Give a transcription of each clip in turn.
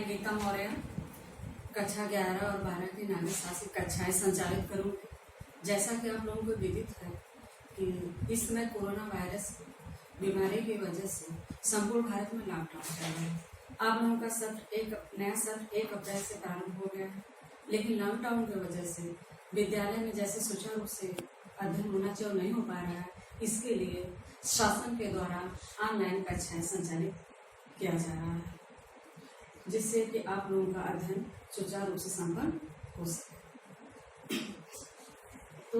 मैं गीता मौर्य कक्षा 11 और 12 की नागरिक शास्त्र कक्षाएं संचालित करूंगी। जैसा कि आप लोगों को विदित है कि इस समय कोरोना वायरस बीमारी की वजह से संपूर्ण भारत में लॉकडाउन चल रहा है। आप लोगों का नया सत्र 1 अप्रैल से प्रारंभ हो गया है, लेकिन लॉकडाउन की वजह से विद्यालय में जैसे सुचारू रूप से अध्ययन होना चाहिए नहीं हो पा रहा है। इसके लिए शासन के द्वारा ऑनलाइन कक्षाएं संचालित किया जा रहा है, जिससे कि आप लोगों का अध्ययन सुचारू रूप से संपन्न हो सके। तो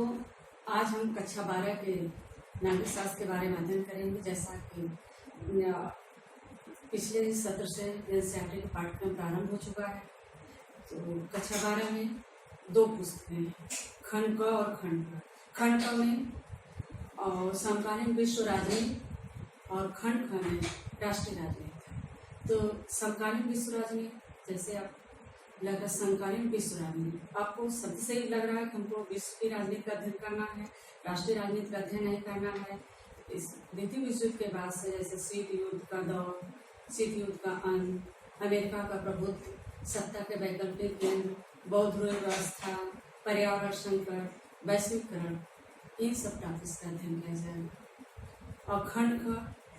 आज हम कक्षा 12 के नागरिक शास्त्र के बारे में अध्ययन करेंगे। जैसा कि पिछले सत्र से एनसीईआरटी का पाठ्यक्रम प्रारंभ हो चुका है, तो कक्षा 12 में 2 पुस्तकें हैं, खंड क और खंड ख। खंड क में समकालीन विश्व राजनीति और खंड ख में राष्ट्रीय राजनीति। तो समकालीन विश्व राजनीति, जैसे आप लग रहा है समकालीन विश्व राजनीति, आपको सबसे सही लग रहा है कि हमको विश्व की राजनीति का अध्ययन करना है, राष्ट्रीय राजनीति का अध्ययन नहीं करना है। इस द्वितीय विश्व युद्ध के बाद से जैसे शीत युद्ध का दौर, शीत युद्ध का अंत, अमेरिका का प्रभुत्व, सत्ता के वैकल्पिक केंद्र, बौद्ध व्यवस्था, पर्यावरण संकट, वैश्वीकरण, इन सब टॉपिक्स का अध्ययन किया जाएगा। और खंड ख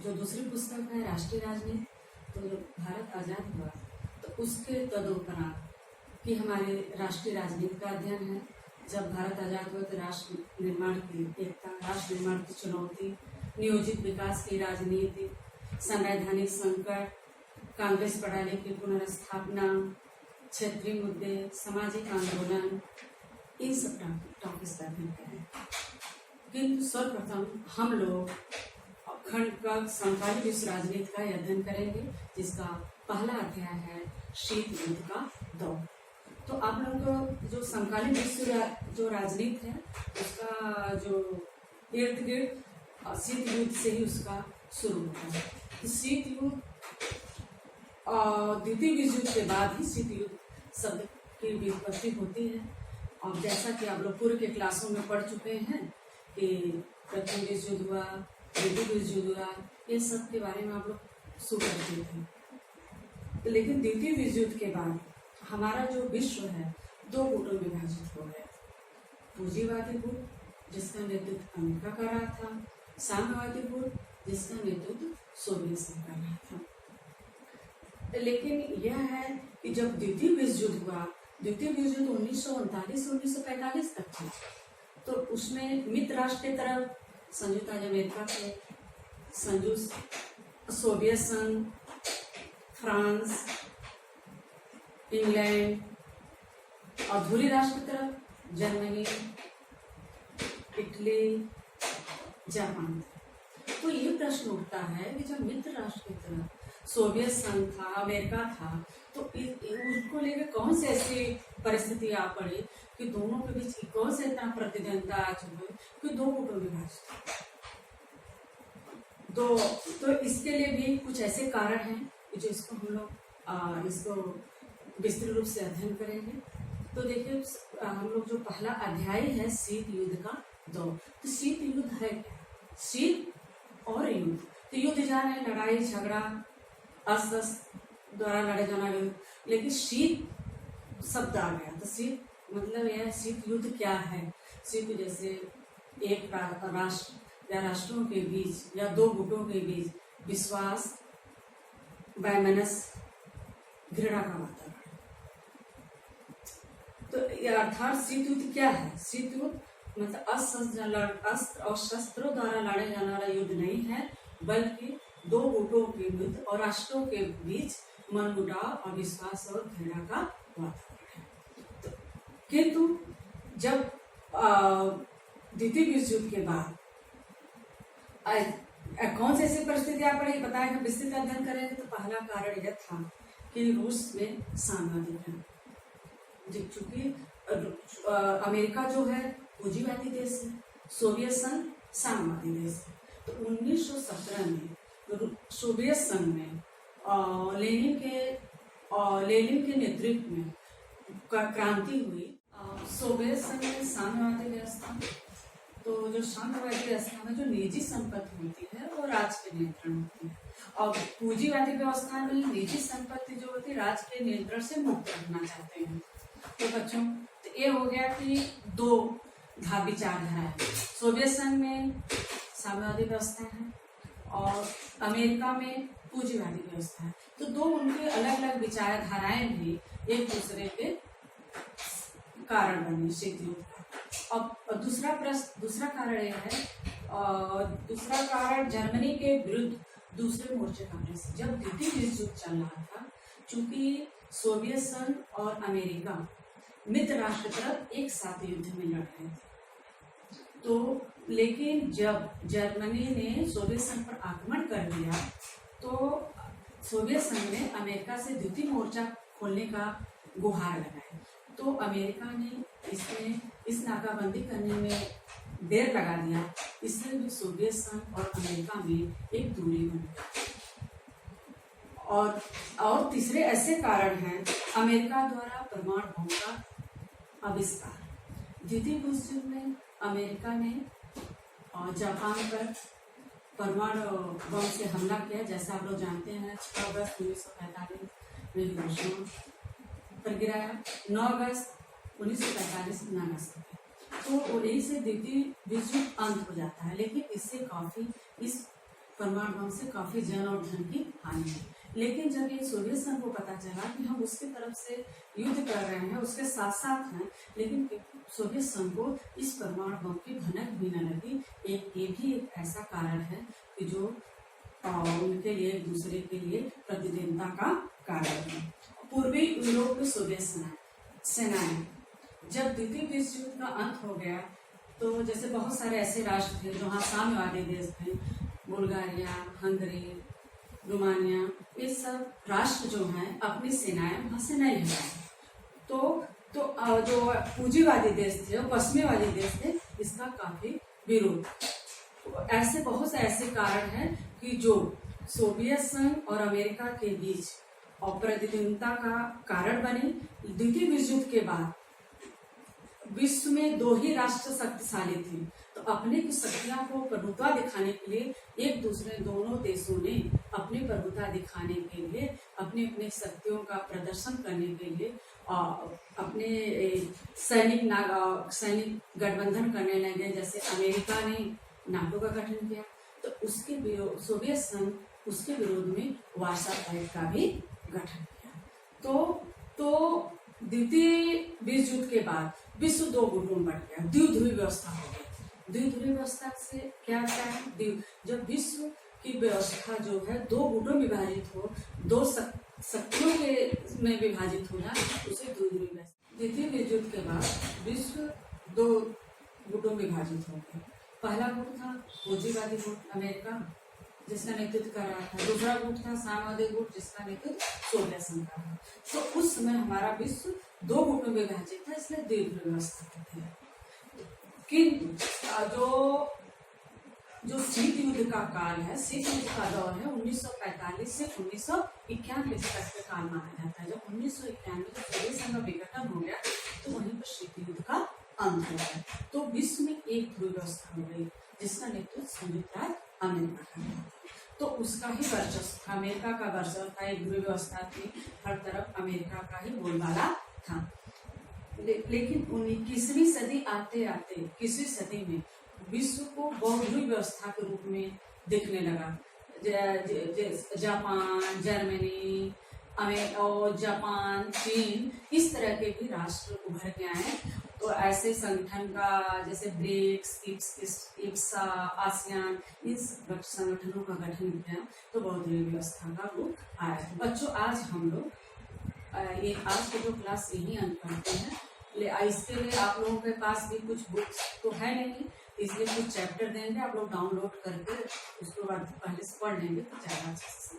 जो दूसरी पुस्तक है राष्ट्रीय राजनीति, तो जब भारत आजाद हुआ तो उसके तदुपरांत कि हमारे राष्ट्रीय राजनीति का अध्ययन है। जब भारत आजाद हुआ तो राष्ट्र निर्माण की एकता, राष्ट्र निर्माण की चुनौती, नियोजित विकास की राजनीति, संवैधानिक संकट, कांग्रेस प्रणाली की पुनर्स्थापना, क्षेत्रीय मुद्दे, सामाजिक आंदोलन, इन सब टॉपिक्स का अध्ययन करें। किंतु सर्वप्रथम हम लोग खंड का समकालीन विश्व राजनीति का अध्ययन करेंगे, जिसका पहला अध्याय है शीत युद्ध का दौर। तो आप लोगों को जो समकालीन विश्व जो राजनीति है उसका जो इर्द गिर्द शीत युद्ध से ही उसका शुरू होता है। तो शीत युद्ध द्वितीय विश्व युद्ध के बाद ही शीत युद्ध शब्द की व्युत्पत्ति होती है। और जैसा कि आप लोग पूर्व के क्लासों में पढ़ चुके हैं कि प्रथम विश्व युद्ध हुआ, द्वितीय विश्व युद्ध हुआ, ये सब के बारे में आप लोग सुपरिचित हैं। लेकिन द्वितीय विश्व युद्ध के बाद हमारा जो विश्व है 2 गुटों में विभाजित हो गया। पूंजीवादी गुट जिसका नेतृत्व अमेरिका कर रहा था, साम्यवादी गुट जिसका नेतृत्व सोवियत संघ कर रहा था। लेकिन यह है कि जब द्वितीय विश्व युद्ध हुआ, द्वितीय विश्व युद्ध 1939 से 1945 तक था, तो उसमें मित्र राष्ट्र की तरफ संयुक्त राज्य अमेरिका के, सोवियत संघ, फ्रांस, इंग्लैंड, और धुरी राष्ट्र की तरफ जर्मनी, इटली, जापान। तो ये प्रश्न उठता है कि जब मित्र राष्ट्र की तरफ सोवियत संघ था, अमेरिका था, तो उसको लेकर कौन सी ऐसी परिस्थिति आ पड़ी कि दोनों के बीच कौन से इतना प्रतिद्वंद्विता आ चुकी कि 2 गुटों में विभाजित। तो इसके लिए भी कुछ ऐसे कारण हैं जो इसको हम लोग इसको विस्तृत रूप से अध्ययन करेंगे। तो देखिए हम लोग जो पहला अध्याय है शीत युद्ध का दौर। तो शीत युद्ध है क्या? शीत और युद्ध, तो युद्ध जाना है लड़ाई झगड़ा, अस्त्र द्वारा लड़े जाना युद्ध। लेकिन शीत शब्द आ गया तो शीत मतलब यह शीत युद्ध क्या है? शीत जैसे एक राष्ट्र या राष्ट्रों के बीच या 2 गुटों के बीच विश्वास, वैमनस्य, घृणा का वातावरण। तो अर्थात शीत युद्ध क्या है? शीत युद्ध मतलब अस्त्र और शस्त्रों द्वारा लड़े जाने वाला युद्ध नहीं है, बल्कि 2 गुटों के युद्ध और राष्ट्रों के बीच मनमुटाव और विश्वास और घृणा का वातावरण है। किंतु जब द्वितीय विश्व युद्ध के बाद कौन सी ऐसी परिस्थिति आ पड़ी बताया, विस्तृत अध्ययन करेंगे। तो पहला कारण यह था कि रूस में साम्यवादी है, चूंकि अमेरिका जो है पूंजीवादी देश है, सोवियत संघ साम्यवादी देश है। तो 1917 में सोवियत संघ में लेनिन के नेतृत्व में क्रांति हुई। सोवियत संघ में साम्यवादी व्यवस्था तो जो साम्यवादी व्यवस्था में जो निजी संपत्ति होती है वो राज्य के नियंत्रण होती है, और पूंजीवादी व्यवस्था में निजी संपत्ति जो होती है राज्य के नियंत्रण से मुक्त रखना चाहते हैं। तो बच्चों, तो ये हो गया कि दो विचारधारा है। सोवियत संघ में साम्यवादी व्यवस्था है और अमेरिका में पूंजीवादी व्यवस्था है। तो दो उनके अलग अलग विचारधाराएं भी एक दूसरे के कारण बनी शीत युद्ध का। अब दूसरा कारण यह है, दूसरा कारण जर्मनी के विरुद्ध दूसरे मोर्चे का प्रयास। जब द्वितीय विश्व युद्ध चल रहा था, चूंकि सोवियत संघ और अमेरिका मित्र राष्ट्र तरफ एक साथ युद्ध में लड़ रहे थे, तो लेकिन जब जर्मनी ने सोवियत संघ पर आक्रमण कर दिया तो सोवियत संघ ने अमेरिका से द्वितीय मोर्चा खोलने का गुहार लगाया। तो अमेरिका ने इस नाकाबंदी करने में देर लगा दिया, इसलिए भी सोवियत संघ और अमेरिका में एक दूरी बन गई। और तीसरे ऐसे कारण हैं, अमेरिका द्वारा परमाणु बम का आविष्कार। द्वितीय विश्व युद्ध में अमेरिका ने जापान पर परमाणु बम से हमला किया, जैसा आप लोग जानते हैं। 6 अगस्त 1945 में हिरोशिमा पर गिराया, 9 अगस्त 1945 नागासाकी। तो यही से द्वितीय विश्व युद्ध अंत हो जाता है, लेकिन इस परमाणु बम से काफी जन और धन की हानि है। लेकिन जब ये सोवियत संघ को पता चला कि हम उसकी तरफ से युद्ध कर रहे हैं, उसके साथ साथ हैं, लेकिन सोवियत संघ को इस परमाणु बम की भनक भी न लगी। ये भी एक ऐसा कारण है कि जो उनके लिए एक दूसरे के लिए प्रतिद्वंदिता का कारण है। पूर्वी यूरोप में सोवियत सेनाएं, जब द्वितीय विश्व युद्ध का अंत हो गया तो जैसे बहुत सारे ऐसे राष्ट्र थे जहाँ साम्यवादी देश थे, बुल्गारिया, हंगरी, रोमानिया, ये सब राष्ट्र जो हैं अपनी सेनाएं वहाँ से नहीं हटाए। तो जो पूंजीवादी देश थे, पश्चिमीवादी देश थे, इसका काफी विरोध। तो ऐसे बहुत से ऐसे कारण हैं कि जो सोवियत संघ और अमेरिका के बीच प्रतिद्वंदिता का कारण बने। द्वितीय विश्व युद्ध के बाद विश्व में 2 ही राष्ट्र शक्तिशाली थे, तो अपने की शक्तियां को प्रभुत्व दिखाने के लिए दोनों देशों ने अपनी प्रभुत्व दिखाने के लिए अपने शक्तियों का प्रदर्शन करने के लिए अपने सैनिक गठबंधन करने लगे। जैसे अमेरिका ने नाटो का गठन किया, तो सोवियत संघ उसके विरोध में वार्सा पैक्ट का भी गठन किया। तो द्वितीय विश्व युद्ध के बाद विश्व 2 गुटों में बढ़ गया, द्विध्रुवी व्यवस्था हो गई। द्विध्रुवी व्यवस्था से क्या होता है, जब विश्व की व्यवस्था जो है 2 गुटों में विभाजित हो, 2 शक्तियों के में विभाजित हो जाए, उसे द्विध्रुवी व्यवस्था। द्वितीय विश्व युद्ध के बाद विश्व 2 गुटों में विभाजित हो गया। पहला गुट था पूंजीवादी गुट अमेरिका, जिसका नेतृत्व कर रहा था। दूसरा गुट था साम्यवादी गुट, जिसका नेतृत्व सोवियत संघ का था। तो उस समय हमारा विश्व 2 गुटों में विभाजित था, इसलिए द्विध्रुवी व्यवस्था कहते हैं। कि जो शीत युद्ध का काल है, शीत युद्ध का दौर है 1945 से 1991 तक का काल माना जाता है। जब 1991 में सोवियत संघ का विघटन हो गया तो वहीं पर शीत युद्ध का अंत हो गया। तो विश्व में एक ध्रुव व्यवस्था हो गई, जिसका नेतृत्व संयुक्त राज्य अमेरिका का था। तो उसका ही वर्चस्व था, अमेरिका का वर्चस्व था, एक ध्रुव व्यवस्था थी, हर तरफ अमेरिका का ही बोलबाला था। लेकिन 21वीं सदी आते आते 21वीं सदी में विश्व को बहुध्रुवी व्यवस्था के रूप में देखने लगा। जापान, जर्मनी और जापान, चीन, इस तरह के भी राष्ट्र उभर के आए। तो ऐसे संगठन का जैसे ब्रिक्स, इप्सा, आसियान, इन संगठनों का गठन किया, तो बहुध्रुवी व्यवस्था का रूप आया। बच्चों, आज हम लोग आज की जो क्लास यही अंत करते हैं। इसके लिए आप लोगों के पास भी कुछ बुक्स तो है नहीं, इसलिए कुछ चैप्टर देंगे, आप लोग डाउनलोड करके उसके बाद पहले से पढ़ लेंगे तो ज़्यादा अच्छा से